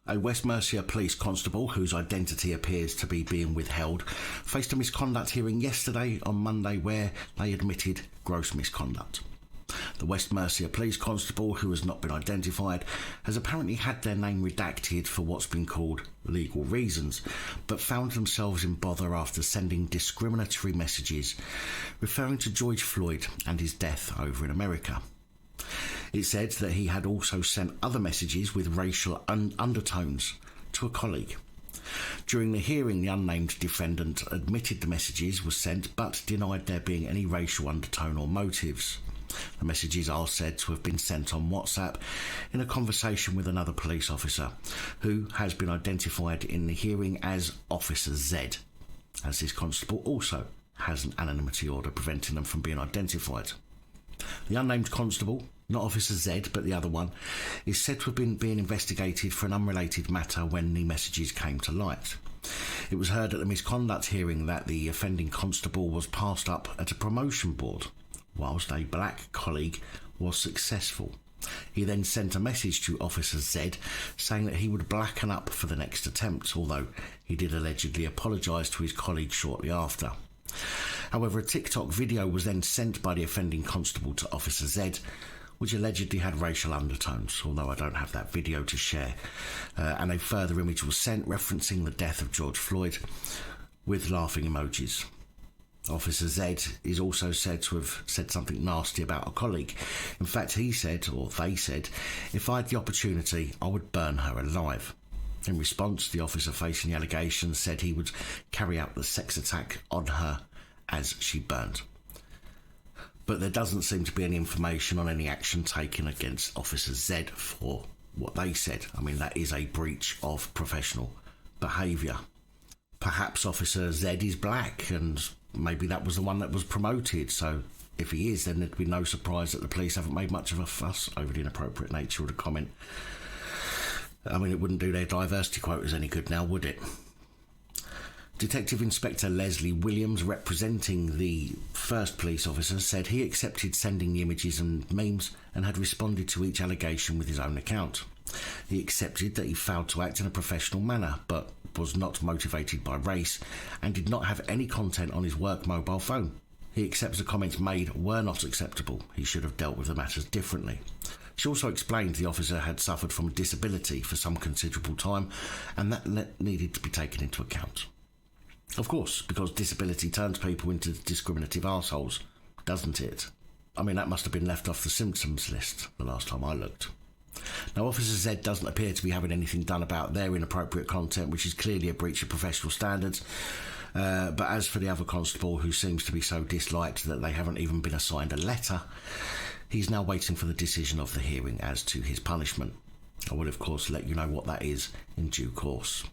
A West Mercia police constable, whose identity appears to be being withheld, faced a misconduct hearing yesterday on Monday where they admitted gross misconduct. The West Mercia police constable, who has not been identified, has apparently had their name redacted for what's been called legal reasons, but found themselves in bother after sending discriminatory messages referring to George Floyd and his death over in America. It said that he had also sent other messages with racial undertones to a colleague. During the hearing, the unnamed defendant admitted the messages were sent but denied there being any racial undertone or motives. The messages are said to have been sent on WhatsApp in a conversation with another police officer, who has been identified in the hearing as Officer Z, as this constable also has an anonymity order preventing them from being identified. The unnamed constable, not Officer Z but the other one, is said to have been being investigated for an unrelated matter when the messages came to light. It was heard at the misconduct hearing that the offending constable was passed up at a promotion board, whilst a black colleague was successful. He then sent a message to Officer Z saying that he would blacken up for the next attempt, although he did allegedly apologise to his colleague shortly after. However, a TikTok video was then sent by the offending constable to Officer Z, which allegedly had racial undertones, although I don't have that video to share, and a further image was sent referencing the death of George Floyd with laughing emojis. Officer Z is also said to have said something nasty about a colleague. In fact, he said, or they said, if I had the opportunity, I would burn her alive. In response, the officer facing the allegations said he would carry out the sex attack on her as she burned. But there doesn't seem to be any information on any action taken against Officer Z for what they said. I mean, that is a breach of professional behaviour. Perhaps Officer Z is black and maybe that was the one that was promoted, so if he is, then there'd be no surprise that the police haven't made much of a fuss over the inappropriate nature of the comment. I mean, it wouldn't do their diversity quotas any good now, would it? Detective Inspector Leslie Williams, representing the first police officer, said he accepted sending the images and memes and had responded to each allegation with his own account. He accepted that he failed to act in a professional manner, but was not motivated by race and did not have any content on his work mobile phone. He accepts the comments made were not acceptable. He should have dealt with the matters differently. She also explained the officer had suffered from a disability for some considerable time and that needed to be taken into account. Of course, because disability turns people into discriminative arseholes, doesn't it? I mean, that must have been left off the symptoms list the last time I looked. Now, Officer Z doesn't appear to be having anything done about their inappropriate content, which is clearly a breach of professional standards. But as for the other constable, who seems to be so disliked that they haven't even been assigned a letter, he's now waiting for the decision of the hearing as to his punishment. I will, of course, let you know what that is in due course.